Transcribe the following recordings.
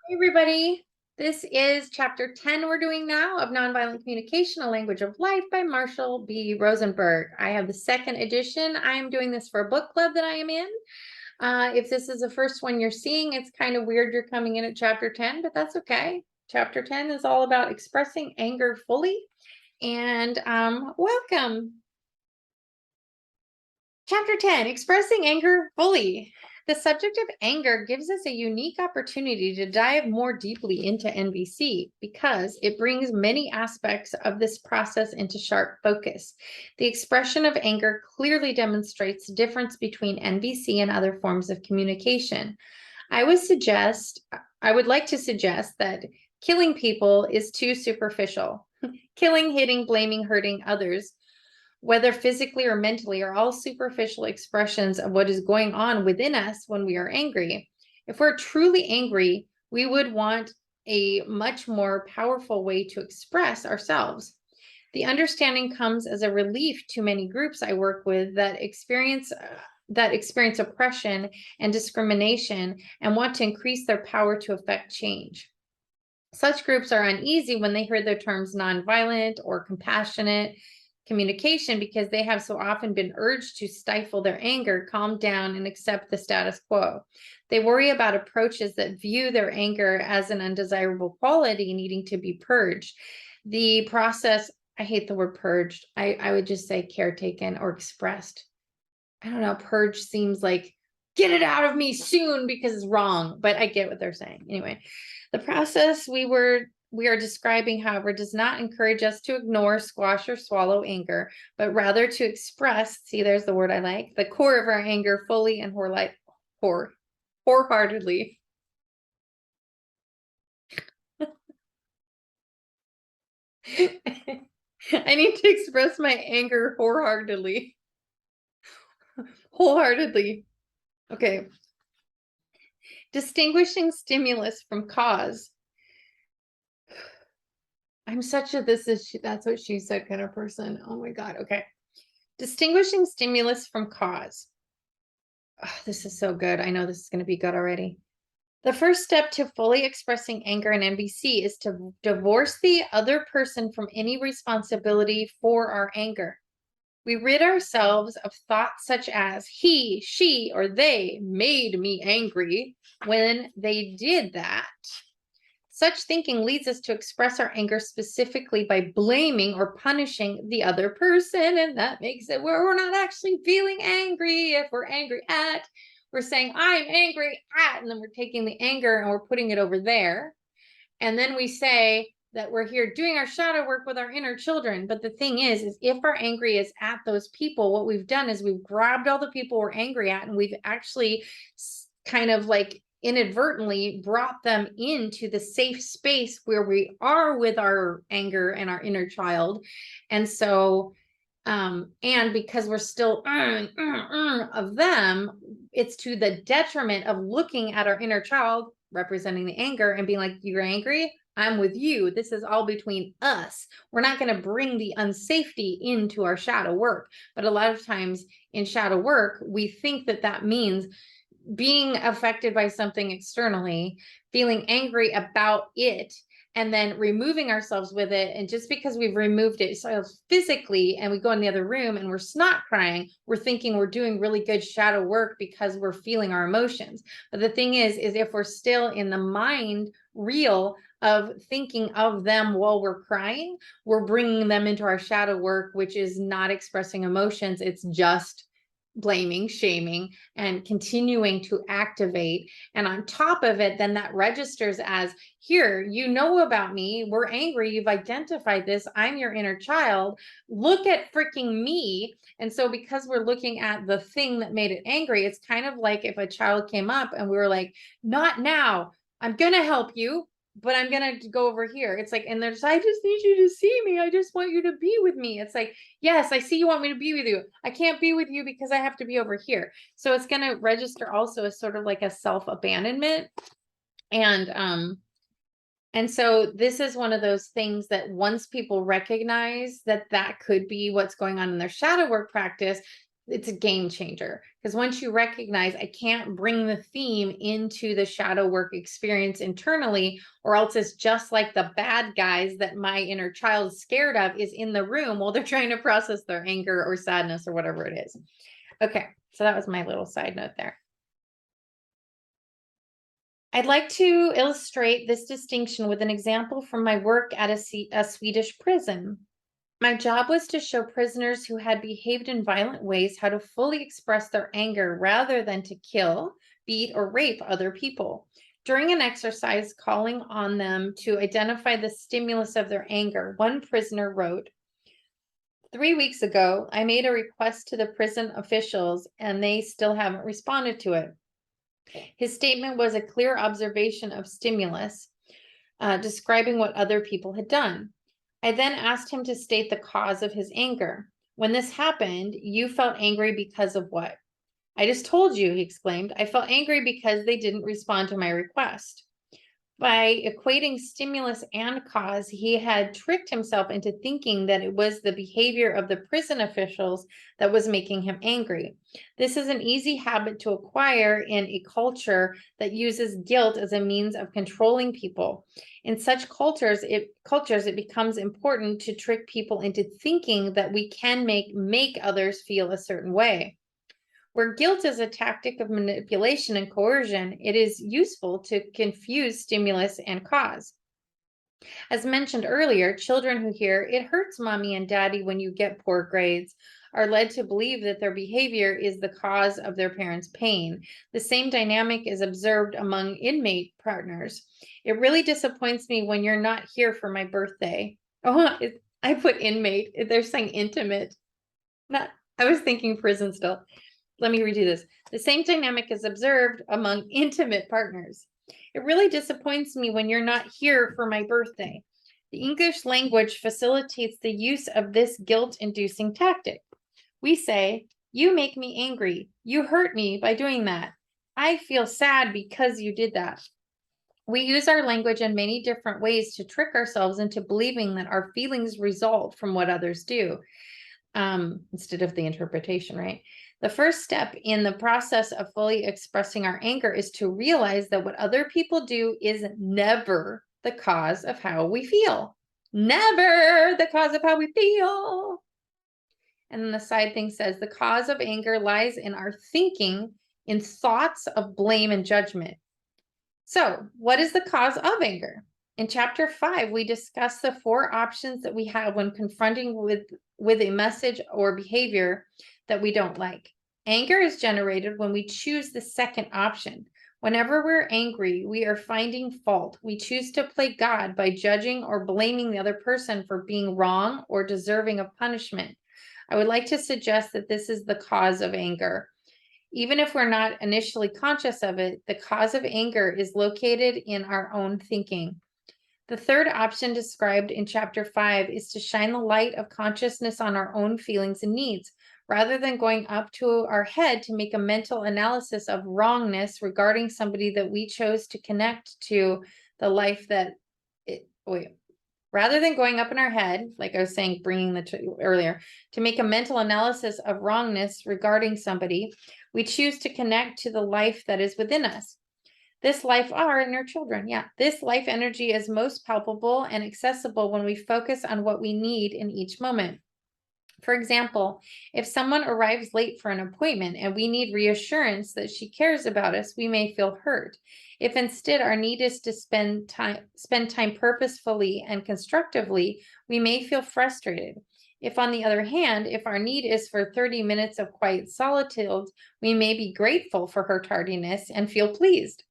Hey everybody, this is chapter 10 we're doing now of Nonviolent Communication, A Language of Life by Marshall B. Rosenberg. I have the second edition. I am doing this for a book club that I am in. If this is the first one you're seeing, it's kind of weird you're coming in at chapter 10, but that's okay. Chapter 10 is all about expressing anger fully. And welcome. Chapter 10, Expressing Anger Fully. The subject of anger gives us a unique opportunity to dive more deeply into NVC because it brings many aspects of this process into sharp focus. The expression of anger clearly demonstrates the difference between NVC and other forms of communication. I would like to suggest that killing people is too superficial. Killing, hitting, blaming, hurting others, whether physically or mentally, are all superficial expressions of what is going on within us when we are angry. If we're truly angry, we would want a much more powerful way to express ourselves. The understanding comes as a relief to many groups I work with that experience oppression and discrimination and want to increase their power to affect change. Such groups are uneasy when they hear the terms nonviolent or compassionate communication because they have so often been urged to stifle their anger, calm down, and accept the status quo. They worry about approaches that view their anger as an undesirable quality needing to be purged. The process, I hate the word purged. I would just say caretaken or expressed. I don't know, purge seems like get it out of me soon because it's wrong, but I get what they're saying. Anyway, the process we are describing, however, does not encourage us to ignore, squash, or swallow anger, but rather to express, see, there's the word I like, the core of our anger fully and wholeheartedly. I need to express my anger wholeheartedly. Wholeheartedly. Okay. Distinguishing stimulus from cause. I'm such a that's what she said kind of person. Oh my God. Okay. Distinguishing stimulus from cause. Oh, this is so good. I know this is going to be good already. The first step to fully expressing anger in NVC is to divorce the other person from any responsibility for our anger. We rid ourselves of thoughts such as he, she, or they made me angry when they did that. Such thinking leads us to express our anger specifically by blaming or punishing the other person. And that makes it where we're not actually feeling angry. If we're angry at, we're saying, I'm angry at, and then we're taking the anger and we're putting it over there. And then we say that we're here doing our shadow work with our inner children. But the thing is if our angry is at those people, what we've done is we've grabbed all the people we're angry at and we've actually kind of like inadvertently brought them into the safe space where we are with our anger and our inner child. And so and because we're still of them, it's to the detriment of looking at our inner child representing the anger and being like, you're angry, I'm with you, this is all between us. We're not going to bring the unsafety into our shadow work. But a lot of times in shadow work, we think that that means being affected by something externally, feeling angry about it, and then removing ourselves with it. And just because we've removed it so physically and we go in the other room and we're snot crying, we're thinking we're doing really good shadow work because we're feeling our emotions. But the thing is if we're still in the mind reel of thinking of them while we're crying, we're bringing them into our shadow work, which is not expressing emotions. It's just blaming, shaming, and continuing to activate. And on top of it, then that registers as, here, you know about me, we're angry, you've identified this, I'm your inner child, look at freaking me. And so because we're looking at the thing that made it angry, it's kind of like if a child came up and we were like, not now, I'm gonna help you, but I'm gonna go over here. It's like, and there's, I just need you to see me. I just want you to be with me. It's like, yes, I see you want me to be with you. I can't be with you because I have to be over here. So it's gonna register also as sort of like a self-abandonment. And so this is one of those things that once people recognize that that could be what's going on in their shadow work practice, it's a game changer, because once you recognize I can't bring the theme into the shadow work experience internally, or else it's just like the bad guys that my inner child is scared of is in the room while they're trying to process their anger or sadness or whatever it is. Okay, so that was my little side note there. I'd like to illustrate this distinction with an example from my work at a Swedish prison. My job was to show prisoners who had behaved in violent ways how to fully express their anger rather than to kill, beat, or rape other people. During an exercise calling on them to identify the stimulus of their anger, one prisoner wrote, 3 weeks ago, I made a request to the prison officials and they still haven't responded to it. His statement was a clear observation of stimulus, describing what other people had done. I then asked him to state the cause of his anger. When this happened, you felt angry because of what? I just told you, he exclaimed. I felt angry because they didn't respond to my request. By equating stimulus and cause, he had tricked himself into thinking that it was the behavior of the prison officials that was making him angry. This is an easy habit to acquire in a culture that uses guilt as a means of controlling people. In such cultures, it becomes important to trick people into thinking that we can make others feel a certain way. Where guilt is a tactic of manipulation and coercion, it is useful to confuse stimulus and cause. As mentioned earlier, children who hear, "It hurts mommy and daddy when you get poor grades," are led to believe that their behavior is the cause of their parents' pain. The same dynamic is observed among inmate partners. It really disappoints me when you're not here for my birthday. Oh, I put inmate. They're saying intimate. I was thinking prison still. Let me redo this. The same dynamic is observed among intimate partners. It really disappoints me when you're not here for my birthday. The English language facilitates the use of this guilt-inducing tactic. We say, "You make me angry. You hurt me by doing that. I feel sad because you did that." We use our language in many different ways to trick ourselves into believing that our feelings result from what others do, instead of the interpretation, right? The first step in the process of fully expressing our anger is to realize that what other people do is never the cause of how we feel. Never the cause of how we feel. And then the side thing says the cause of anger lies in our thinking, in thoughts of blame and judgment. So, what is the cause of anger? In chapter 5, we discuss the 4 options that we have when confronting with a message or behavior that we don't like. Anger is generated when we choose the second option. Whenever we're angry, we are finding fault. We choose to play God by judging or blaming the other person for being wrong or deserving of punishment. I would like to suggest that this is the cause of anger. Even if we're not initially conscious of it, the cause of anger is located in our own thinking. The third option described in chapter 5 is to shine the light of consciousness on our own feelings and needs. Rather than going up to our head to make a mental analysis of wrongness regarding somebody that we chose to connect to the life that rather than going up in our head, like I was saying, bringing earlier, to make a mental analysis of wrongness regarding somebody, we choose to connect to the life that is within us. This life our inner children. Yeah, this life energy is most palpable and accessible when we focus on what we need in each moment. For example, if someone arrives late for an appointment and we need reassurance that she cares about us, we may feel hurt. If instead our need is to spend time purposefully and constructively, we may feel frustrated. If, on the other hand, if our need is for 30 minutes of quiet solitude, we may be grateful for her tardiness and feel pleased.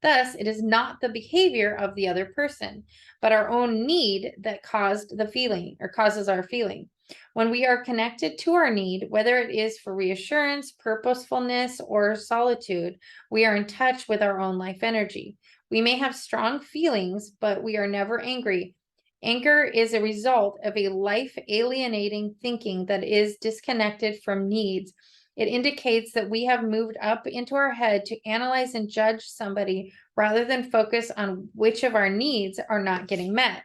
Thus, it is not the behavior of the other person, but our own need that caused the feeling or causes our feeling. When we are connected to our need, whether it is for reassurance, purposefulness, or solitude, we are in touch with our own life energy. We may have strong feelings, but we are never angry. Anger is a result of a life alienating thinking that is disconnected from needs. It indicates that we have moved up into our head to analyze and judge somebody rather than focus on which of our needs are not getting met.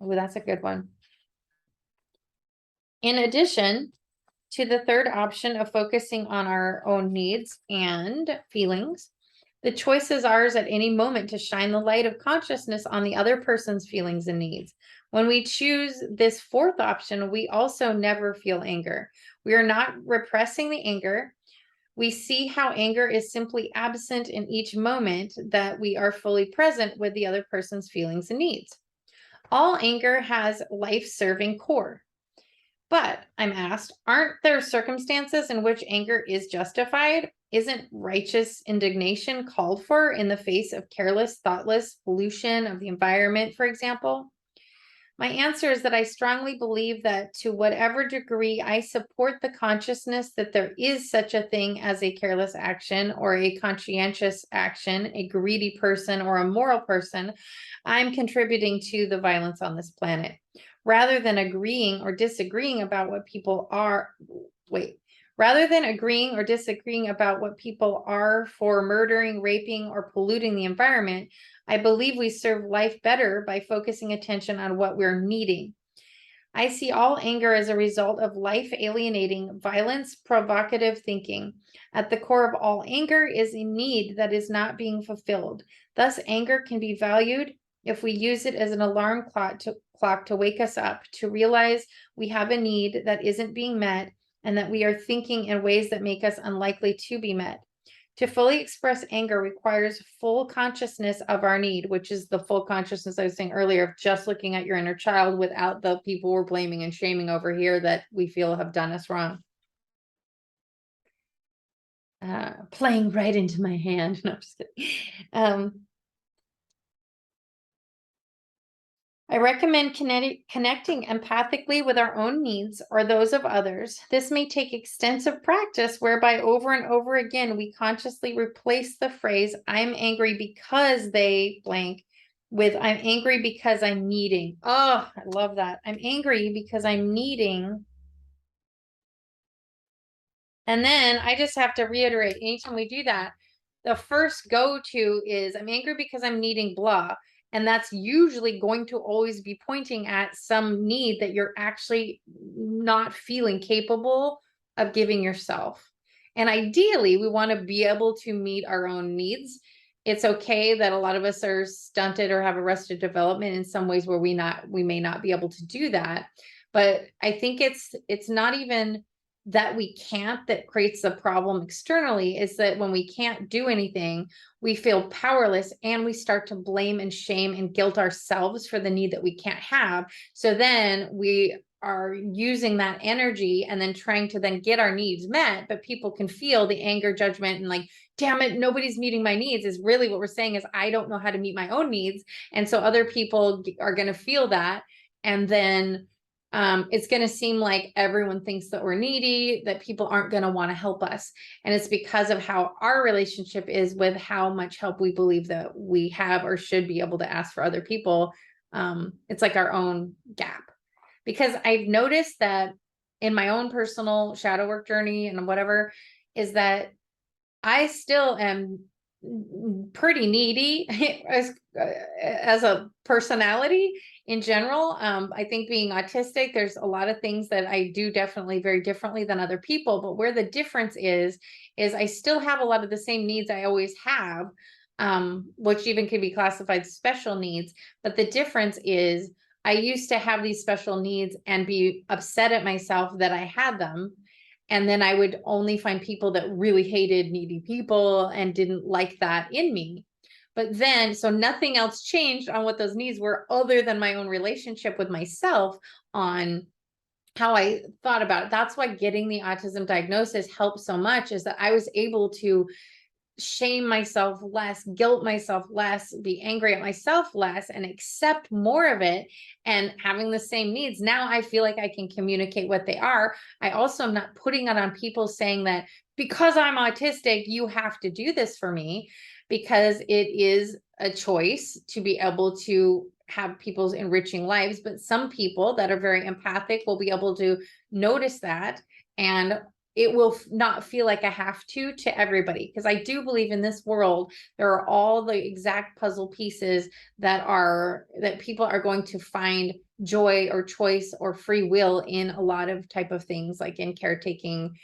Oh, that's a good one. In addition to the third option of focusing on our own needs and feelings, the choice is ours at any moment to shine the light of consciousness on the other person's feelings and needs. When we choose this fourth option, we also never feel anger. We are not repressing the anger. We see how anger is simply absent in each moment that we are fully present with the other person's feelings and needs. All anger has life-serving core. But I'm asked, aren't there circumstances in which anger is justified? Isn't righteous indignation called for in the face of careless, thoughtless pollution of the environment, for example? My answer is that I strongly believe that to whatever degree I support the consciousness that there is such a thing as a careless action or a conscientious action, a greedy person or a moral person, I'm contributing to the violence on this planet. Rather than agreeing or disagreeing about what people are, rather than agreeing or disagreeing about what people are for murdering, raping, or polluting the environment, I believe we serve life better by focusing attention on what we're needing. I see all anger as a result of life alienating, violence, provocative thinking. At the core of all anger is a need that is not being fulfilled. Thus, anger can be valued if we use it as an alarm clock to wake us up, to realize we have a need that isn't being met and that we are thinking in ways that make us unlikely to be met. To fully express anger requires full consciousness of our need, which is the full consciousness I was saying earlier of just looking at your inner child without the people we're blaming and shaming over here that we feel have done us wrong. Playing right into my hand. No, I'm just kidding. I recommend connecting empathically with our own needs or those of others. This may take extensive practice whereby over and over again, we consciously replace the phrase, I'm angry because they blank with I'm angry because I'm needing. Oh, I love that. I'm angry because I'm needing. And then I just have to reiterate, anytime we do that, the first go-to is I'm angry because I'm needing blah. And that's usually going to always be pointing at some need that you're actually not feeling capable of giving yourself. And ideally, we want to be able to meet our own needs. It's okay that a lot of us are stunted or have arrested development in some ways where we may not be able to do that. But I think it's not even that we can't that creates the problem externally, is that when we can't do anything, we feel powerless and we start to blame and shame and guilt ourselves for the need that we can't have. So then we are using that energy and then trying to then get our needs met, but people can feel the anger, judgment, and like, damn it, nobody's meeting my needs, is really what we're saying is I don't know how to meet my own needs. And so other people are going to feel that. And then it's going to seem like everyone thinks that we're needy, that people aren't going to want to help us. And it's because of how our relationship is with how much help we believe that we have or should be able to ask for other people. It's like our own gap. Because I've noticed that in my own personal shadow work journey and whatever, is that I still am pretty needy as a personality in general. I think being autistic, there's a lot of things that I do definitely very differently than other people, but where the difference is I still have a lot of the same needs I always have, which even can be classified as special needs. But the difference is I used to have these special needs and be upset at myself that I had them. And then I would only find people that really hated needy people and didn't like that in me. But then, so nothing else changed on what those needs were other than my own relationship with myself on how I thought about it. That's why getting the autism diagnosis helped so much, is that I was able to shame myself less, guilt myself less, be angry at myself less, and accept more of it. And having the same needs, now I feel like I can communicate what they are. I also am not putting it on people saying that because I'm autistic, you have to do this for me, because it is a choice to be able to have people's enriching lives. But some people that are very empathic will be able to notice that and it will not feel like I have to everybody. Because I do believe in this world, there are all the exact puzzle pieces that people are going to find joy or choice or free will in a lot of type of things, like in caretaking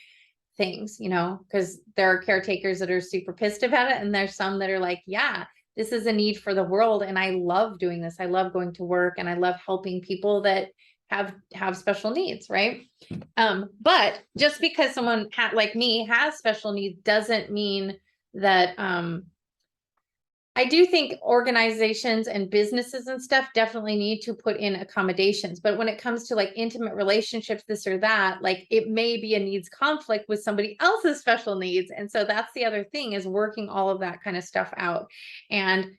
things, because there are caretakers that are super pissed about it. And there's some that are like, yeah, this is a need for the world. And I love doing this. I love going to work and I love helping people that have special needs. Right. But just because someone like me has special needs doesn't mean that, I do think organizations and businesses and stuff definitely need to put in accommodations. But when it comes to like intimate relationships, this or that, like it may be a needs conflict with somebody else's special needs. And so that's the other thing, is working all of that kind of stuff out. And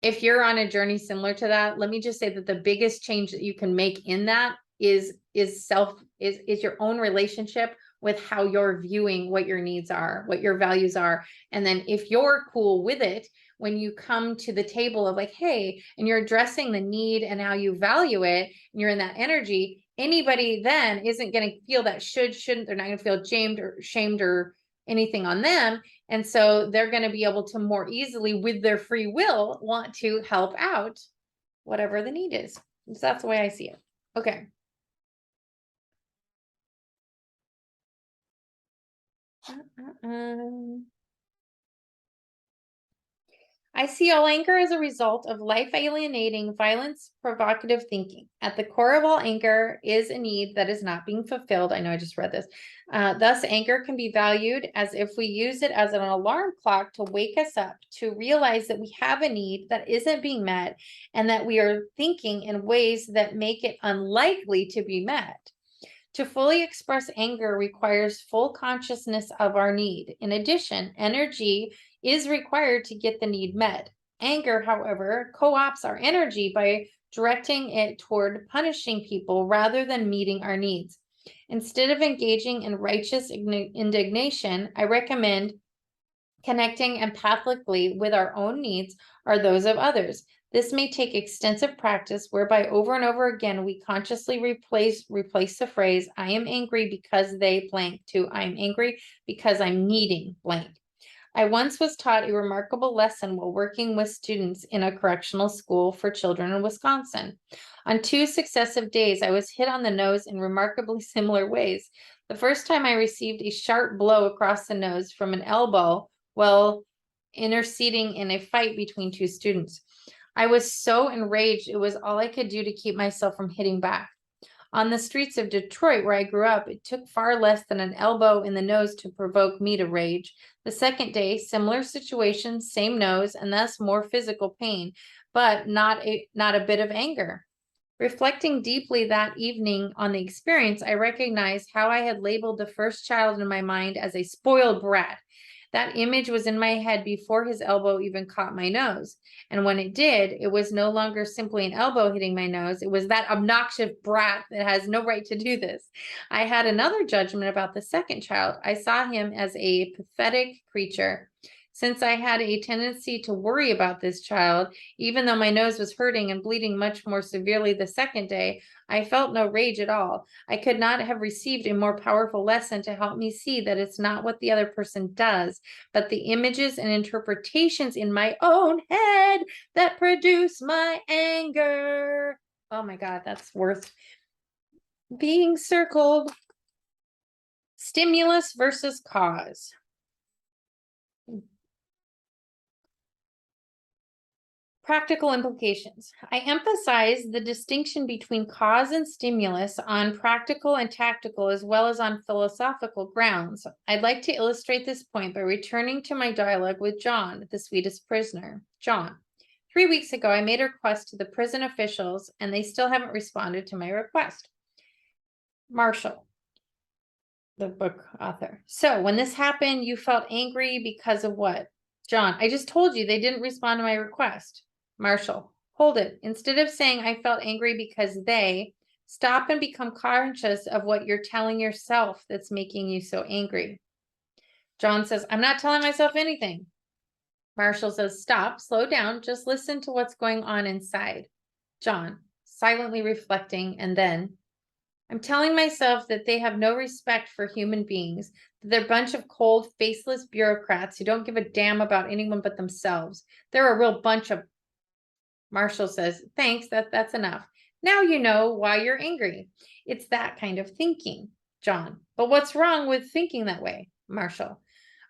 if you're on a journey similar to that, let me just say that the biggest change that you can make in that is your own relationship with how you're viewing what your needs are, what your values are. And then if you're cool with it, when you come to the table of like, hey, and you're addressing the need and how you value it, and you're in that energy, anybody then isn't going to feel that shouldn't, they're not going to feel shamed or anything on them. And so they're going to be able to more easily, with their free will, want to help out whatever the need is. So that's the way I see it. Okay. I see all anger as a result of life alienating, violence, provocative thinking. At the core of all anger is a need that is not being fulfilled. I know I just read this. Thus, anger can be valued as if we use it as an alarm clock to wake us up, to realize that we have a need that isn't being met and that we are thinking in ways that make it unlikely to be met. To fully express anger requires full consciousness of our need. In addition, energy is required to get the need met. Anger, however, co-opts our energy by directing it toward punishing people rather than meeting our needs. Instead of engaging in righteous indignation, I recommend connecting empathically with our own needs or those of others. This may take extensive practice, whereby over and over again we consciously replace the phrase "I am angry because they blank" to "I am angry because I'm needing blank." I once was taught a remarkable lesson while working with students in a correctional school for children in Wisconsin. On 2 successive days, I was hit on the nose in remarkably similar ways. The first time I received a sharp blow across the nose from an elbow while interceding in a fight between 2 students. I was so enraged, it was all I could do to keep myself from hitting back. On the streets of Detroit, where I grew up, it took far less than an elbow in the nose to provoke me to rage. The second day, similar situation, same nose, and thus more physical pain, but not a bit of anger. Reflecting deeply that evening on the experience, I recognized how I had labeled the first child in my mind as a spoiled brat. That image was in my head before his elbow even caught my nose. And when it did, it was no longer simply an elbow hitting my nose. It was that obnoxious brat that has no right to do this. I had another judgment about the second child. I saw him as a pathetic creature. Since I had a tendency to worry about this child, even though my nose was hurting and bleeding much more severely the second day, I felt no rage at all. I could not have received a more powerful lesson to help me see that it's not what the other person does, but the images and interpretations in my own head that produce my anger. Oh my God, that's worth being circled. Stimulus versus cause. Practical implications. I emphasize the distinction between cause and stimulus on practical and tactical, as well as on philosophical grounds. I'd like to illustrate this point by returning to my dialogue with John, the sweetest prisoner. John, 3 weeks ago, I made a request to the prison officials, and they still haven't responded to my request. Marshall, the book author. So when this happened, you felt angry because of what? John, I just told you they didn't respond to my request. Marshall, hold it. Instead of saying I felt angry because they, stop and become conscious of what you're telling yourself that's making you so angry. John says, I'm not telling myself anything. Marshall says, stop, slow down, just listen to what's going on inside. John, silently reflecting, and then, I'm telling myself that they have no respect for human beings, that they're a bunch of cold, faceless bureaucrats who don't give a damn about anyone but themselves. They're a real bunch of. Marshall says, thanks, that's enough. Now you know why you're angry. It's that kind of thinking. John, but what's wrong with thinking that way? Marshall,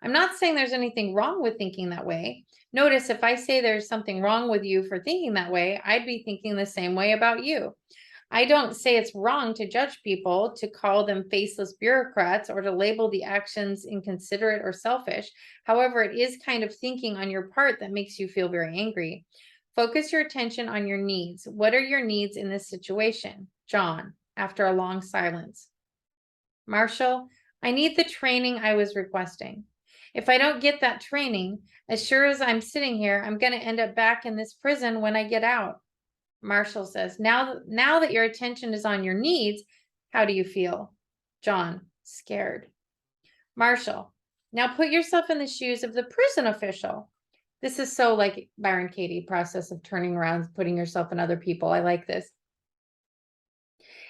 I'm not saying there's anything wrong with thinking that way. Notice if I say there's something wrong with you for thinking that way, I'd be thinking the same way about you. I don't say it's wrong to judge people, to call them faceless bureaucrats, or to label the actions inconsiderate or selfish. However, it is kind of thinking on your part that makes you feel very angry. Focus your attention on your needs. What are your needs in this situation? John, after a long silence. Marshall, I need the training I was requesting. If I don't get that training, as sure as I'm sitting here, I'm going to end up back in this prison when I get out. Marshall says, now that your attention is on your needs, how do you feel? John, scared. Marshall, now put yourself in the shoes of the prison official. This is so like Byron Katie process of turning around, putting yourself in other people. I like this.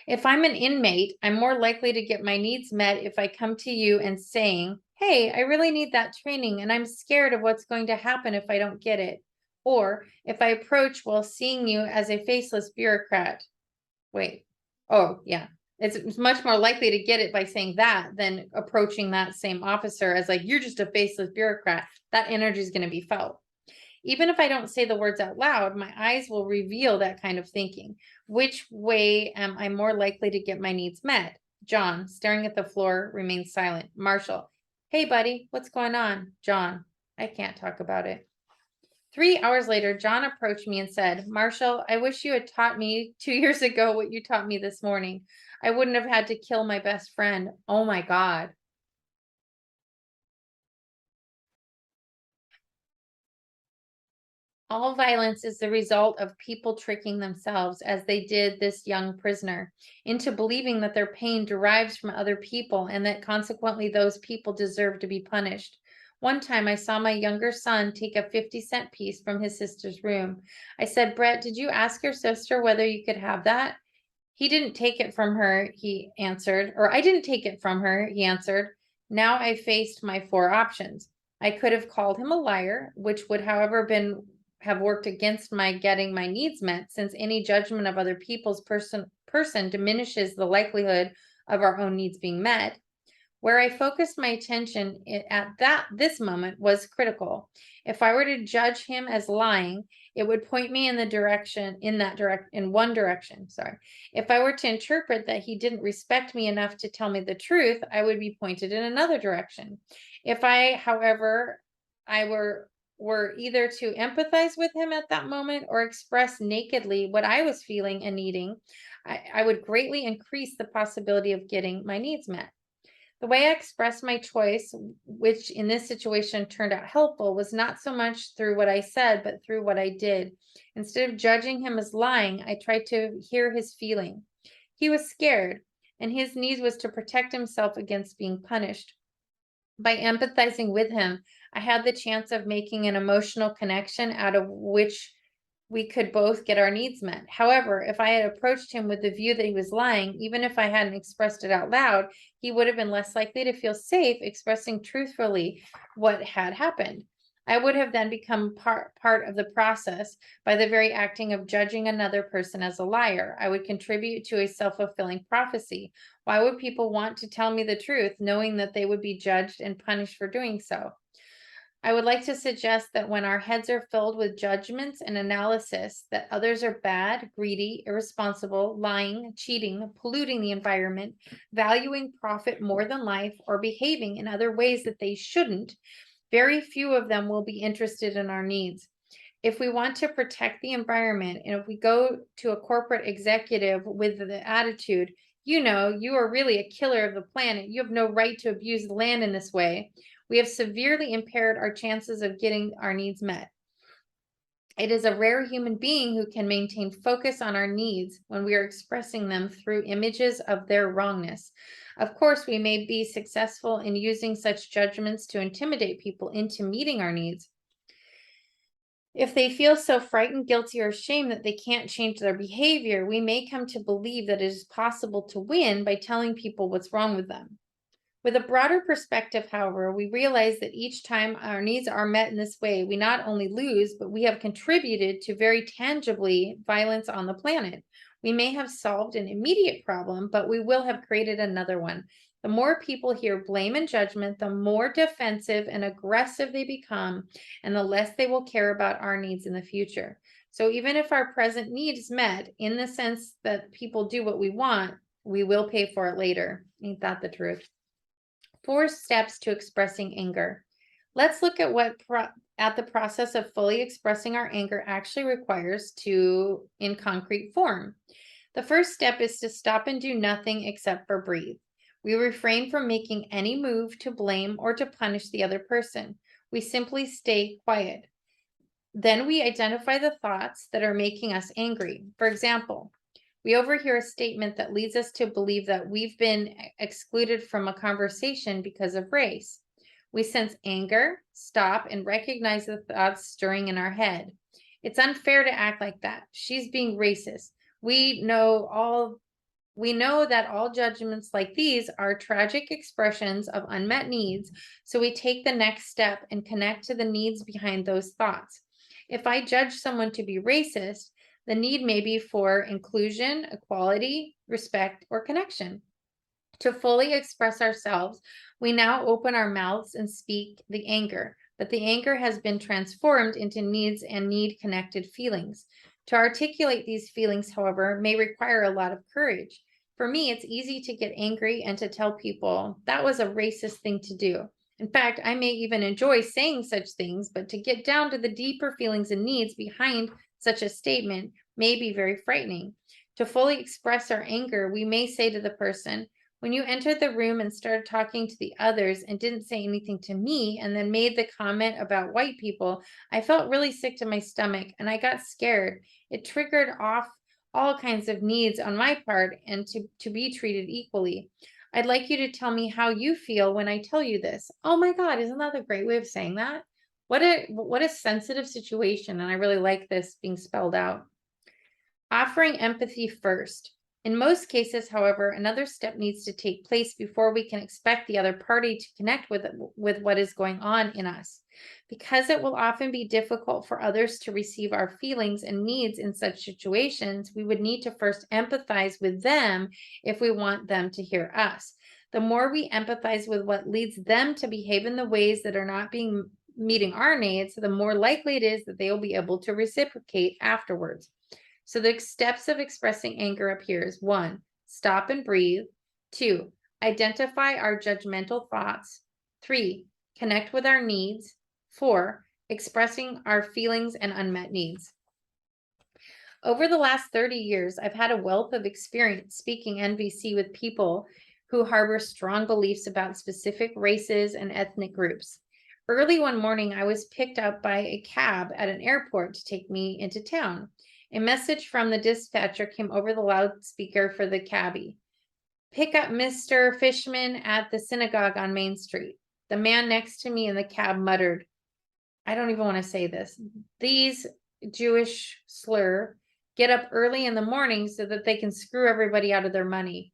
If I'm an inmate, I'm more likely to get my needs met if I come to you and saying, hey, I really need that training and I'm scared of what's going to happen if I don't get it. Or if I approach while seeing you as a faceless bureaucrat. Wait. Oh, yeah. It's much more likely to get it by saying that than approaching that same officer as like, you're just a faceless bureaucrat. That energy is going to be felt. Even if I don't say the words out loud, my eyes will reveal that kind of thinking. Which way am I more likely to get my needs met? John, staring at the floor, remains silent. Marshall, hey, buddy, what's going on? John, I can't talk about it. 3 hours later, John approached me and said, Marshall, I wish you had taught me 2 years ago what you taught me this morning. I wouldn't have had to kill my best friend. Oh my God. All violence is the result of people tricking themselves, as they did this young prisoner, into believing that their pain derives from other people and that consequently those people deserve to be punished. One time I saw my younger son take a 50-cent piece from his sister's room. I said, Brett, did you ask your sister whether you could have that? He didn't take it from her, he answered, or I didn't take it from her, he answered. Now I faced my 4 options. I could have called him a liar, which would, however, have worked against my getting my needs met, since any judgment of other people's person diminishes the likelihood of our own needs being met. Where I focused my attention at this moment was critical. If I were to judge him as lying, it would point me in one direction. Sorry. If I were to interpret that he didn't respect me enough to tell me the truth, I would be pointed in another direction. If I, however, were either to empathize with him at that moment or express nakedly what I was feeling and needing, I would greatly increase the possibility of getting my needs met. The way I expressed my choice, which in this situation turned out helpful, was not so much through what I said, but through what I did. Instead of judging him as lying, I tried to hear his feeling. He was scared, and his need was to protect himself against being punished. By empathizing with him, I had the chance of making an emotional connection out of which we could both get our needs met. However, if I had approached him with the view that he was lying, even if I hadn't expressed it out loud, he would have been less likely to feel safe expressing truthfully what had happened. I would have then become part of the process by the very acting of judging another person as a liar. I would contribute to a self-fulfilling prophecy. Why would people want to tell me the truth, knowing that they would be judged and punished for doing so? I would like to suggest that when our heads are filled with judgments and analysis that others are bad, greedy, irresponsible, lying, cheating, polluting the environment, valuing profit more than life, or behaving in other ways that they shouldn't, very few of them will be interested in our needs. If we want to protect the environment, and if we go to a corporate executive with the attitude, you know, you are really a killer of the planet, you have no right to abuse the land in this way, we have severely impaired our chances of getting our needs met. It is a rare human being who can maintain focus on our needs when we are expressing them through images of their wrongness. Of course, we may be successful in using such judgments to intimidate people into meeting our needs. If they feel so frightened, guilty, or ashamed that they can't change their behavior, we may come to believe that it is possible to win by telling people what's wrong with them. With a broader perspective, however, we realize that each time our needs are met in this way, we not only lose, but we have contributed to very tangibly violence on the planet. We may have solved an immediate problem, but we will have created another one. The more people hear blame and judgment, the more defensive and aggressive they become, and the less they will care about our needs in the future. So even if our present need is met in the sense that people do what we want, we will pay for it later. Ain't that the truth? 4 steps to expressing anger. Let's look at the process of fully expressing our anger actually requires in concrete form. The first step is to stop and do nothing except for breathe. We refrain from making any move to blame or to punish the other person. We simply stay quiet. Then we identify the thoughts that are making us angry. For example, we overhear a statement that leads us to believe that we've been excluded from a conversation because of race. We sense anger, stop, and recognize the thoughts stirring in our head. It's unfair to act like that. She's being racist. We know that all judgments like these are tragic expressions of unmet needs, so we take the next step and connect to the needs behind those thoughts. If I judge someone to be racist, the need may be for inclusion, equality, respect, or connection. To fully express ourselves, we now open our mouths and speak the anger, but the anger has been transformed into needs and need-connected feelings. To articulate these feelings, however, may require a lot of courage. For me, it's easy to get angry and to tell people that was a racist thing to do. In fact, I may even enjoy saying such things, but to get down to the deeper feelings and needs behind such a statement may be very frightening. To fully express our anger, we may say to the person, when you entered the room and started talking to the others and didn't say anything to me and then made the comment about white people, I felt really sick to my stomach and I got scared. It triggered off all kinds of needs on my part and to be treated equally. I'd like you to tell me how you feel when I tell you this. Oh my God, isn't that a great way of saying that? What a sensitive situation. And I really like this being spelled out. Offering empathy first. In most cases, however, another step needs to take place before we can expect the other party to connect with what is going on in us. Because it will often be difficult for others to receive our feelings and needs in such situations, we would need to first empathize with them if we want them to hear us. The more we empathize with what leads them to behave in the ways that are not meeting our needs, the more likely it is that they will be able to reciprocate afterwards. So the steps of expressing anger appears: 1, stop and breathe. 2, identify our judgmental thoughts. 3, connect with our needs. 4, expressing our feelings and unmet needs. Over the last 30 years, I've had a wealth of experience speaking NVC with people who harbor strong beliefs about specific races and ethnic groups. Early one morning, I was picked up by a cab at an airport to take me into town. A message from the dispatcher came over the loudspeaker for the cabbie. Pick up Mr. Fishman at the synagogue on Main Street. The man next to me in the cab muttered, I don't even want to say this, these Jewish slur, get up early in the morning so that they can screw everybody out of their money.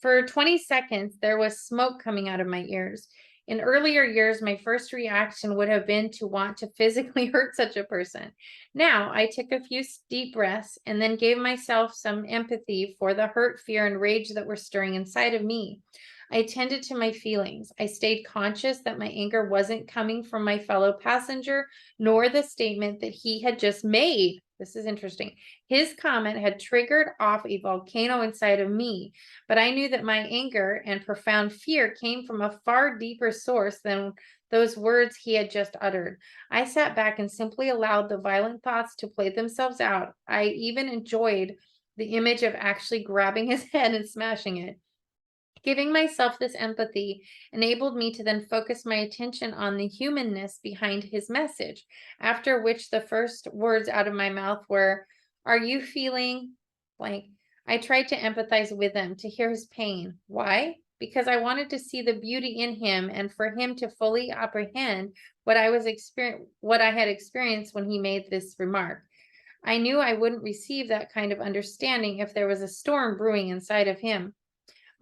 For 20 seconds, there was smoke coming out of my ears. In earlier years, my first reaction would have been to want to physically hurt such a person. Now, I took a few deep breaths and then gave myself some empathy for the hurt, fear, and rage that were stirring inside of me. I attended to my feelings. I stayed conscious that my anger wasn't coming from my fellow passenger, nor the statement that he had just made. This is interesting. His comment had triggered off a volcano inside of me, but I knew that my anger and profound fear came from a far deeper source than those words he had just uttered. I sat back and simply allowed the violent thoughts to play themselves out. I even enjoyed the image of actually grabbing his head and smashing it. Giving myself this empathy enabled me to then focus my attention on the humanness behind his message, after which the first words out of my mouth were, are you feeling blank? I tried to empathize with him, to hear his pain. Why? because I wanted to see the beauty in him and for him to fully apprehend what I had experienced when he made this remark. I knew I wouldn't receive that kind of understanding if there was a storm brewing inside of him.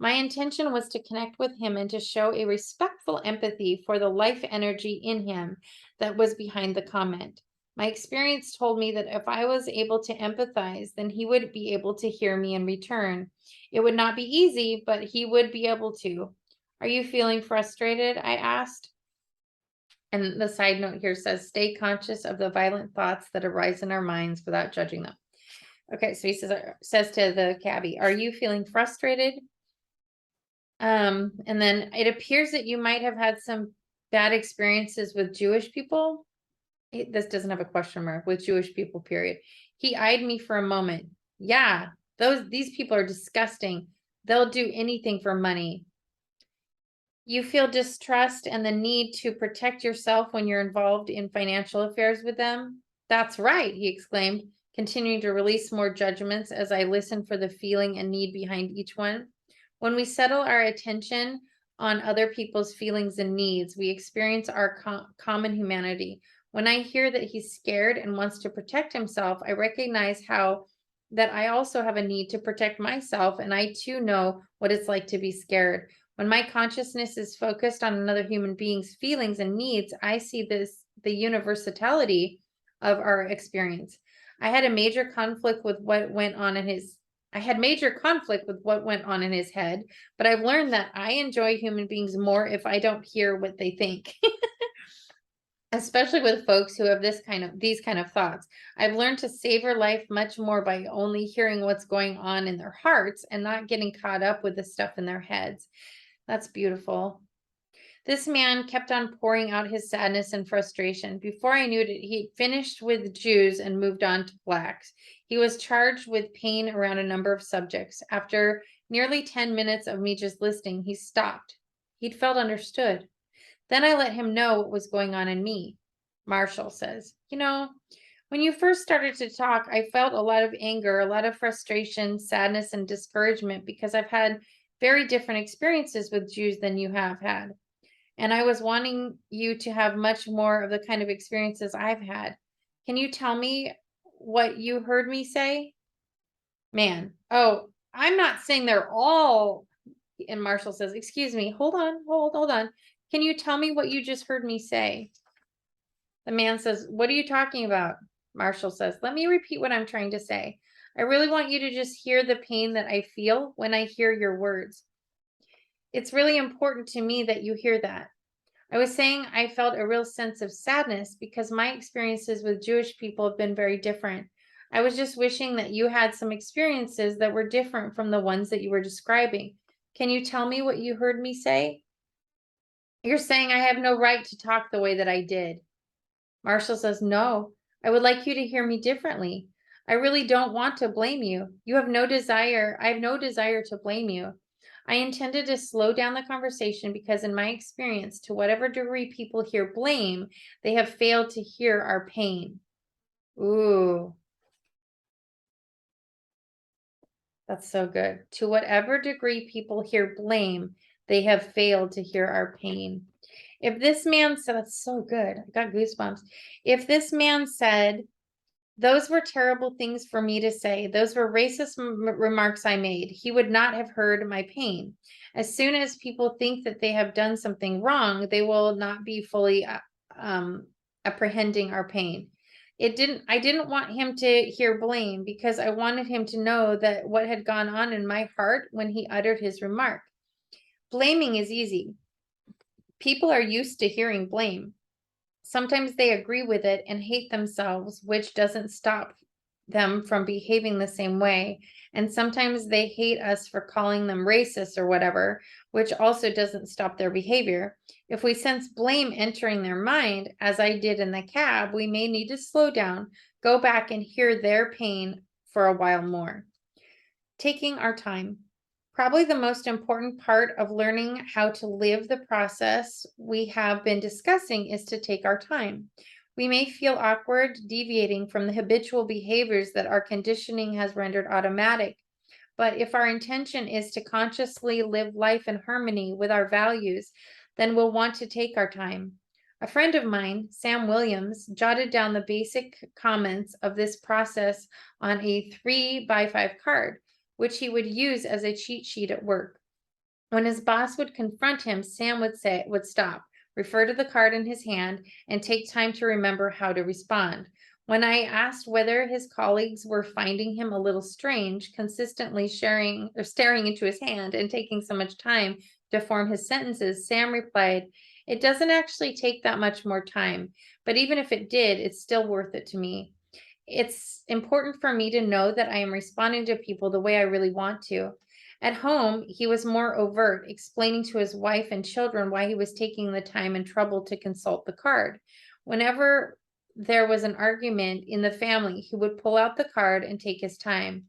My intention was to connect with him and to show a respectful empathy for the life energy in him that was behind the comment. My experience told me that if I was able to empathize, then he would be able to hear me in return. It would not be easy, but he would be able to. Are you feeling frustrated? I asked. And the side note here says, stay conscious of the violent thoughts that arise in our minds without judging them. Okay, so he says to the cabbie, are you feeling frustrated? And then it appears that you might have had some bad experiences with Jewish people. This doesn't have a question mark, with Jewish people, period. He eyed me for a moment. Yeah, these people are disgusting. They'll do anything for money. You feel distrust and the need to protect yourself when you're involved in financial affairs with them? That's right, he exclaimed, continuing to release more judgments as I listened for the feeling and need behind each one. When we settle our attention on other people's feelings and needs, we experience our common humanity. When I hear that he's scared and wants to protect himself, I recognize that I also have a need to protect myself, and I too know what it's like to be scared. When my consciousness is focused on another human being's feelings and needs, I see the universality of our experience. I had major conflict with what went on in his head, but I've learned that I enjoy human beings more if I don't hear what they think. Especially with folks who have these kind of thoughts. I've learned to savor life much more by only hearing what's going on in their hearts and not getting caught up with the stuff in their heads. That's beautiful. This man kept on pouring out his sadness and frustration. Before I knew it, he'd finished with Jews and moved on to blacks. He was charged with pain around a number of subjects. After nearly 10 minutes of me just listening, he stopped. He'd felt understood. Then I let him know what was going on in me. Marshall says, when you first started to talk, I felt a lot of anger, a lot of frustration, sadness, and discouragement because I've had very different experiences with Jews than you have had. And I was wanting you to have much more of the kind of experiences I've had. Can you tell me what you heard me say? Man, oh, I'm not saying they're all. And Marshall says, excuse me, hold on. Can you tell me what you just heard me say? The man says, what are you talking about? Marshall says, let me repeat what I'm trying to say. I really want you to just hear the pain that I feel when I hear your words. It's really important to me that you hear that. I was saying I felt a real sense of sadness because my experiences with Jewish people have been very different. I was just wishing that you had some experiences that were different from the ones that you were describing. Can you tell me what you heard me say? You're saying I have no right to talk the way that I did. Marshall says, no, I would like you to hear me differently. I really don't want to blame you. I have no desire to blame you. I intended to slow down the conversation because in my experience, to whatever degree people hear blame, they have failed to hear our pain. Ooh. That's so good. To whatever degree people hear blame, they have failed to hear our pain. If this man said, that's so good. I got goosebumps. If this man said, those were terrible things for me to say, those were racist remarks I made, he would not have heard my pain. As soon as people think that they have done something wrong, they will not be fully apprehending our pain. I didn't want him to hear blame because I wanted him to know that what had gone on in my heart when he uttered his remark. Blaming is easy. People are used to hearing blame. Sometimes they agree with it and hate themselves, which doesn't stop them from behaving the same way. And sometimes they hate us for calling them racist or whatever, which also doesn't stop their behavior. If we sense blame entering their mind, as I did in the cab, we may need to slow down, go back and hear their pain for a while more. Taking our time. Probably the most important part of learning how to live the process we have been discussing is to take our time. We may feel awkward deviating from the habitual behaviors that our conditioning has rendered automatic, But if our intention is to consciously live life in harmony with our values, then we'll want to take our time. A friend of mine, Sam Williams, jotted down the basic comments of this process on a 3x5 card, which he would use as a cheat sheet at work. When his boss would confront him, Sam would stop, refer to the card in his hand, and take time to remember how to respond. When I asked whether his colleagues were finding him a little strange, consistently staring into his hand and taking so much time to form his sentences, Sam replied, "It doesn't actually take that much more time, but even if it did, it's still worth it to me. It's important for me to know that I am responding to people the way I really want to." At home, he was more overt, explaining to his wife and children why he was taking the time and trouble to consult the card. Whenever there was an argument in the family, he would pull out the card and take his time.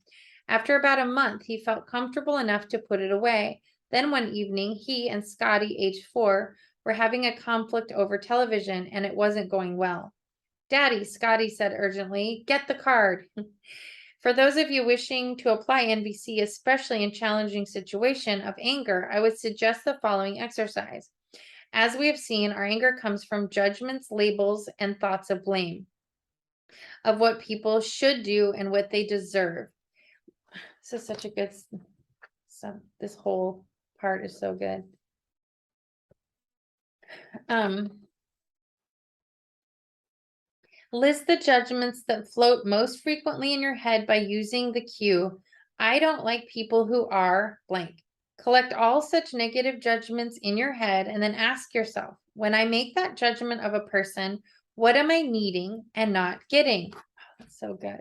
After about a month, he felt comfortable enough to put it away. Then one evening, he and Scotty, age 4, were having a conflict over television, and it wasn't going well. "Daddy," Scotty said urgently, "get the card." For those of you wishing to apply NVC, especially in challenging situation of anger, I would suggest the following exercise. As we have seen, our anger comes from judgments, labels, and thoughts of blame, of what people should do and what they deserve. This is such a good, this whole part is so good. List the judgments that float most frequently in your head by using the cue, "I don't like people who are blank." Collect all such negative judgments in your head and then ask yourself, when I make that judgment of a person, what am I needing and not getting? Oh, that's so good.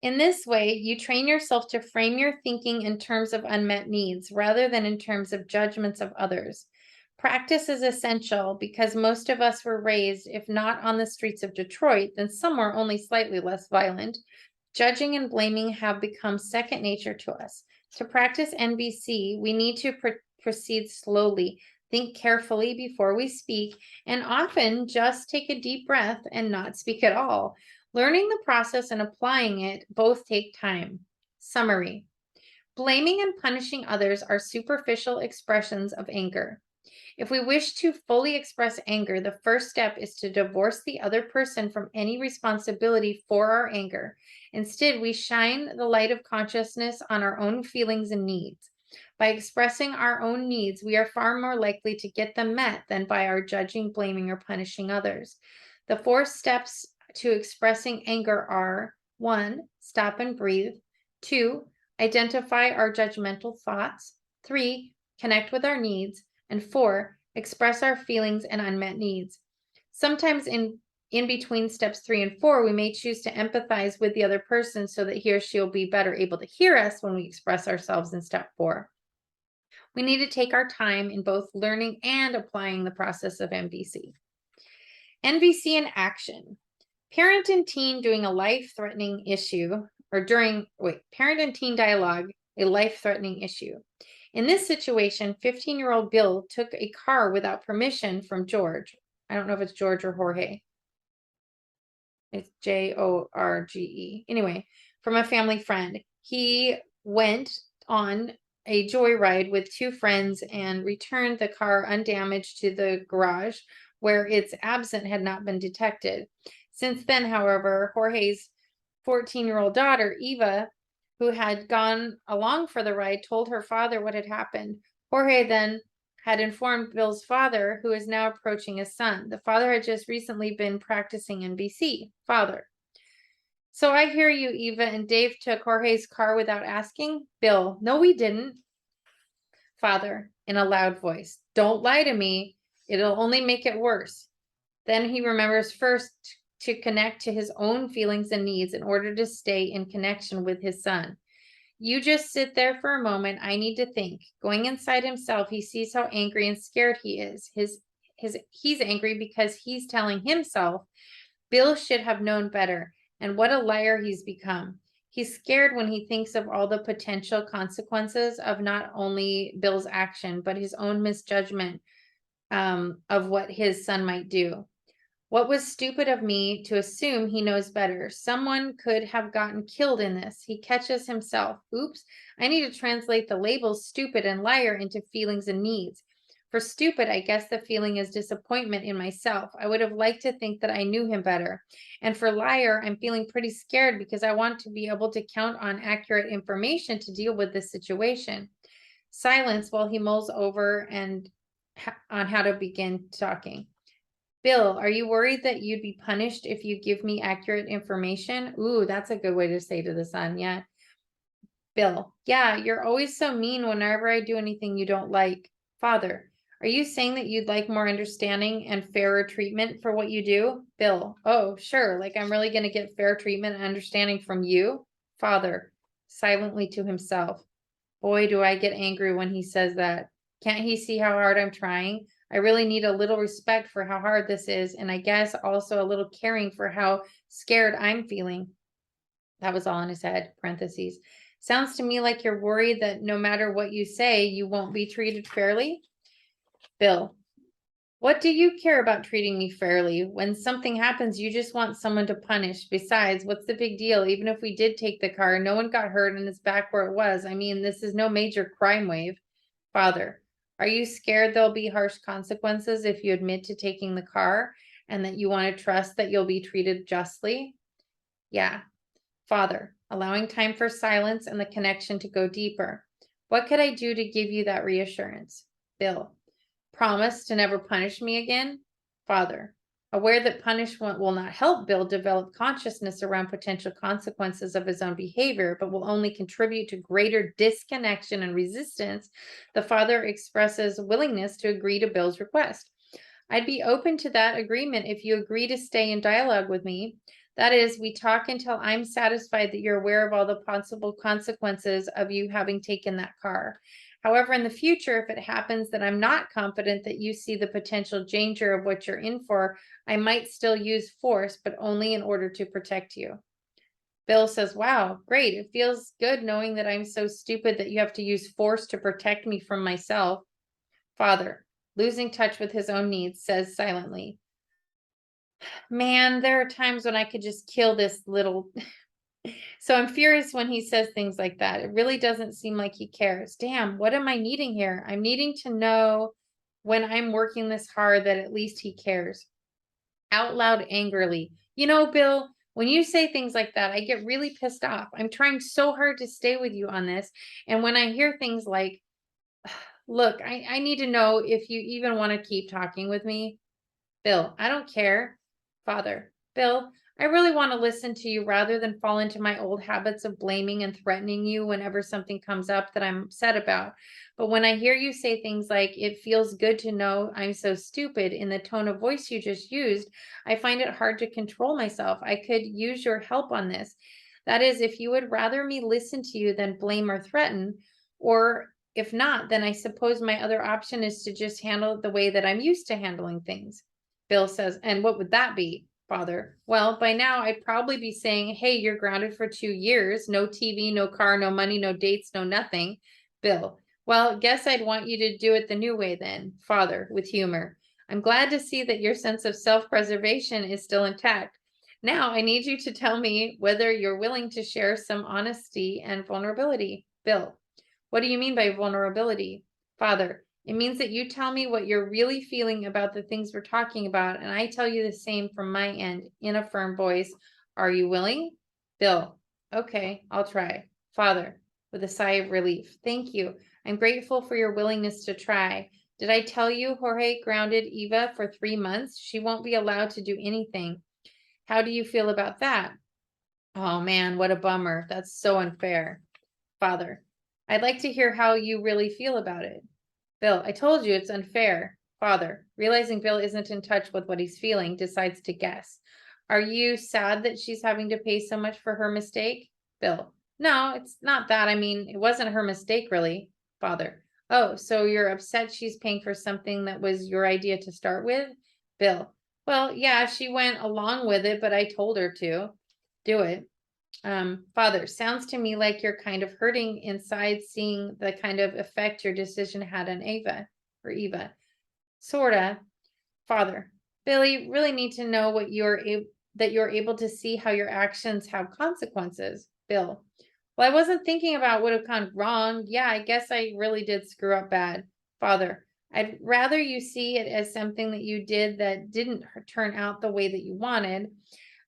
In this way, you train yourself to frame your thinking in terms of unmet needs rather than in terms of judgments of others. Practice is essential because most of us were raised, if not on the streets of Detroit, then somewhere only slightly less violent. Judging and blaming have become second nature to us. To practice NVC, we need to proceed slowly, think carefully before we speak, and often just take a deep breath and not speak at all. Learning the process and applying it both take time. Summary: blaming and punishing others are superficial expressions of anger. If we wish to fully express anger, the first step is to divorce the other person from any responsibility for our anger. Instead, we shine the light of consciousness on our own feelings and needs. By expressing our own needs, we are far more likely to get them met than by our judging, blaming, or punishing others. The 4 steps to expressing anger are: 1, stop and breathe; 2, identify our judgmental thoughts; 3, connect with our needs; and 4, express our feelings and unmet needs. Sometimes in between steps 3 and 4, we may choose to empathize with the other person so that he or she will be better able to hear us when we express ourselves in step 4. We need to take our time in both learning and applying the process of NVC. NVC in action. Parent and teen doing a life-threatening issue, or parent and teen dialogue, a life-threatening issue. In this situation, 15-year-old Bill took a car without permission from George. I don't know if it's George or Jorge. It's Jorge. Anyway, from a family friend. He went on a joyride with 2 friends and returned the car undamaged to the garage where its absent had not been detected. Since then, however, Jorge's 14-year-old daughter, Eva, who had gone along for the ride, told her father what had happened. Jorge then had informed Bill's father, who is now approaching his son. The father had just recently been practicing NVC. Father: "So I hear you, Eva and Dave took Jorge's car without asking?" Bill: "No, we didn't." Father, in a loud voice: "Don't lie to me. It'll only make it worse." Then he remembers first to connect to his own feelings and needs in order to stay in connection with his son. "You just sit there for a moment. I need to think." Going inside himself, he sees how angry and scared he is. He's angry because he's telling himself, Bill should have known better, and what a liar he's become. He's scared when he thinks of all the potential consequences of not only Bill's action, but his own misjudgment of what his son might do. What was stupid of me to assume he knows better? Someone could have gotten killed in this. He catches himself. Oops. I need to translate the labels stupid and liar into feelings and needs. For stupid, I guess the feeling is disappointment in myself. I would have liked to think that I knew him better. And for liar, I'm feeling pretty scared because I want to be able to count on accurate information to deal with this situation. Silence while he mulls over and on how to begin talking. Bill, are you worried that you'd be punished if you give me accurate information? Ooh, that's a good way to say to the son. Yeah. Bill, yeah, you're always so mean whenever I do anything you don't like. Father, are you saying that you'd like more understanding and fairer treatment for what you do? Bill, oh, sure. Like I'm really going to get fair treatment and understanding from you? Father, silently to himself. Boy, do I get angry when he says that. Can't he see how hard I'm trying? I really need a little respect for how hard this is, and I guess also a little caring for how scared I'm feeling. That was all in his head, parentheses. Sounds to me like you're worried that no matter what you say, you won't be treated fairly. Bill, what do you care about treating me fairly? When something happens, you just want someone to punish. Besides, what's the big deal? Even if we did take the car, no one got hurt and it's back where it was. I mean, this is no major crime wave. Father, are you scared there'll be harsh consequences if you admit to taking the car and that you want to trust that you'll be treated justly? Yeah. Father, allowing time for silence and the connection to go deeper. What could I do to give you that reassurance? Bill, promise to never punish me again? Father, aware that punishment will not help Bill develop consciousness around potential consequences of his own behavior, but will only contribute to greater disconnection and resistance, the father expresses willingness to agree to Bill's request. I'd be open to that agreement if you agree to stay in dialogue with me. That is, we talk until I'm satisfied that you're aware of all the possible consequences of you having taken that car. However, in the future, if it happens that I'm not confident that you see the potential danger of what you're in for, I might still use force, but only in order to protect you. Bill says, wow, great. It feels good knowing that I'm so stupid that you have to use force to protect me from myself. Father, losing touch with his own needs, says silently, man, there are times when I could just kill this little. So I'm furious when he says things like that. It really doesn't seem like he cares. Damn, what am I needing here? I'm needing to know when I'm working this hard that at least he cares. Out loud angrily. You know, Bill, when you say things like that, I get really pissed off. I'm trying so hard to stay with you on this. And when I hear things like, look, I need to know if you even want to keep talking with me. Bill, I don't care. Father, Bill, I really want to listen to you rather than fall into my old habits of blaming and threatening you whenever something comes up that I'm upset about. But when I hear you say things like, it feels good to know I'm so stupid in the tone of voice you just used, I find it hard to control myself. I could use your help on this. That is, if you would rather me listen to you than blame or threaten, or if not, then I suppose my other option is to just handle it the way that I'm used to handling things. Bill says, and what would that be, Father? Well, by now I'd probably be saying, hey, you're grounded for 2 years. No TV, no car, no money, no dates, no nothing. Bill, well, guess I'd want you to do it the new way then. Father, with humor. I'm glad to see that your sense of self-preservation is still intact. Now I need you to tell me whether you're willing to share some honesty and vulnerability. Bill, what do you mean by vulnerability? Father, it means that you tell me what you're really feeling about the things we're talking about, and I tell you the same from my end in a firm voice. Are you willing? Bill, okay, I'll try. Father, with a sigh of relief, thank you. I'm grateful for your willingness to try. Did I tell you Jorge grounded Eva for 3 months? She won't be allowed to do anything. How do you feel about that? Oh man, what a bummer. That's so unfair. Father, I'd like to hear how you really feel about it. Bill, I told you it's unfair. Father, realizing Bill isn't in touch with what he's feeling, decides to guess. Are you sad that she's having to pay so much for her mistake? Bill, no, it's not that. I mean, it wasn't her mistake, really. Father, oh, so you're upset she's paying for something that was your idea to start with? Bill, well, yeah, she went along with it, but I told her to do it. Father, sounds to me like you're kind of hurting inside seeing the kind of effect your decision had on Eva or Eva. Sorta. Father, Billy, really need to know what that you're able to see how your actions have consequences. Bill, well, I wasn't thinking about what have gone wrong. Yeah, I guess I really did screw up bad. Father, I'd rather you see it as something that you did that didn't turn out the way that you wanted.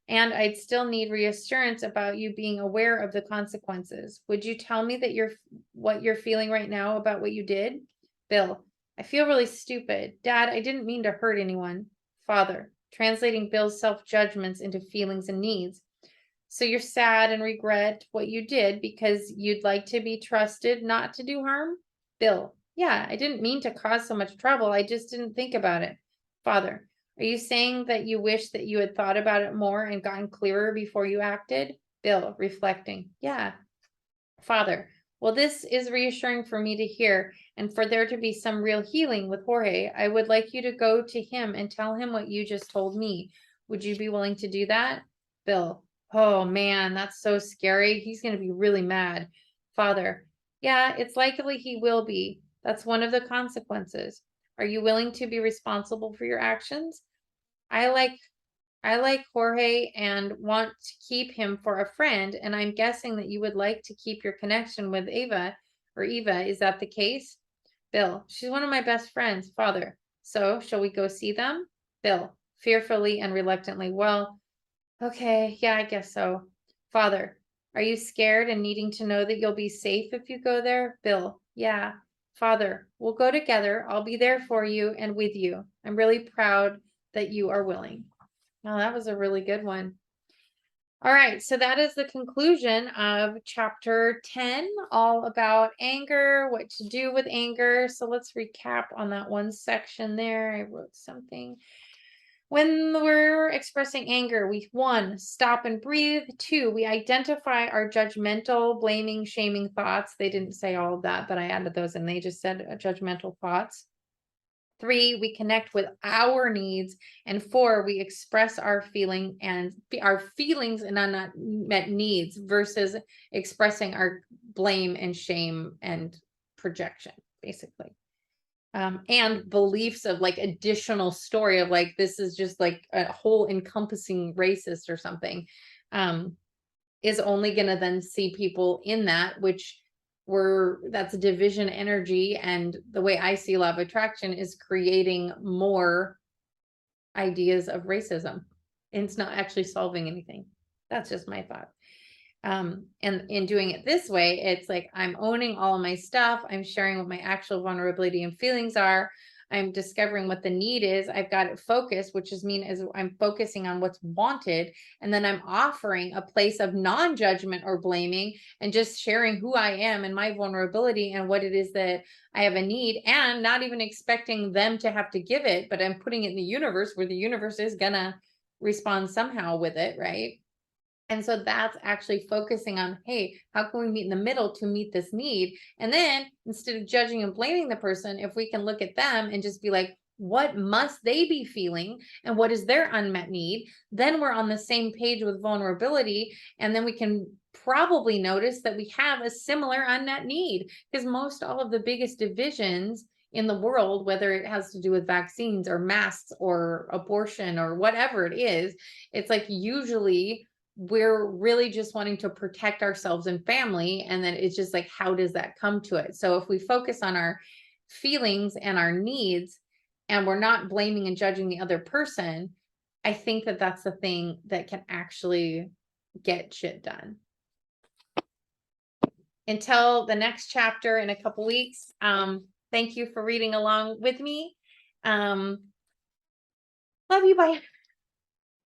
And I'd still need reassurance about you being aware of the consequences. Would you tell me that what you're feeling right now about what you did? Bill, I feel really stupid. Dad, I didn't mean to hurt anyone. Father, translating Bill's self-judgments into feelings and needs. So you're sad and regret what you did because you'd like to be trusted not to do harm? Bill, yeah, I didn't mean to cause so much trouble. I just didn't think about it. Father, are you saying that you wish that you had thought about it more and gotten clearer before you acted? Bill, reflecting, yeah. Father, well, this is reassuring for me to hear, and for there to be some real healing with Jorge. I would like you to go to him and tell him what you just told me. Would you be willing to do that? Bill, oh man, that's so scary. He's going to be really mad. Father, yeah, it's likely he will be. That's one of the consequences. Are you willing to be responsible for your actions? I like Jorge and want to keep him for a friend, and I'm guessing that you would like to keep your connection with Eva or Eva. Is that the case? Bill, she's one of my best friends. Father, so shall we go see them? Bill, fearfully and reluctantly, well, okay, yeah, I guess so. Father, are you scared and needing to know that you'll be safe if you go there? Bill, yeah. Father, we'll go together. I'll be there for you and with you. I'm really proud that you are willing. Oh, that was a really good one. All right, so that is the conclusion of chapter 10, all about anger, what to do with anger. So let's recap on that one section there. I wrote something. When we're expressing anger, we 1, stop and breathe. 2, we identify our judgmental, blaming, shaming thoughts. They didn't say all of that, but I added those and they just said judgmental thoughts. 3, we connect with our needs. And 4, we express our feelings and unmet needs versus expressing our blame and shame and projection, basically. And beliefs of like additional story of like, this is just like a whole encompassing racist or something, is only going to then see people in that, which that's division energy. And the way I see law of attraction is creating more ideas of racism. And it's not actually solving anything. That's just my thought. And in doing it this way, it's like I'm owning all of my stuff. I'm sharing what my actual vulnerability and feelings are. I'm discovering what the need is. I've got it focused, which is I'm focusing on what's wanted. And then I'm offering a place of non-judgment or blaming and just sharing who I am and my vulnerability and what it is that I have a need, and not even expecting them to have to give it, but I'm putting it in the universe where the universe is gonna respond somehow with it, right? And so that's actually focusing on, hey, how can we meet in the middle to meet this need? And then instead of judging and blaming the person, if we can look at them and just be like, what must they be feeling and what is their unmet need? Then we're on the same page with vulnerability. And then we can probably notice that we have a similar unmet need, because most all of the biggest divisions in the world, whether it has to do with vaccines or masks or abortion or whatever it is, it's like usually we're really just wanting to protect ourselves and family. And then it's just like, how does that come to it? So if we focus on our feelings and our needs, and we're not blaming and judging the other person, I think that that's the thing that can actually get shit done. Until the next chapter in a couple weeks, thank you for reading along with me. Love you, bye.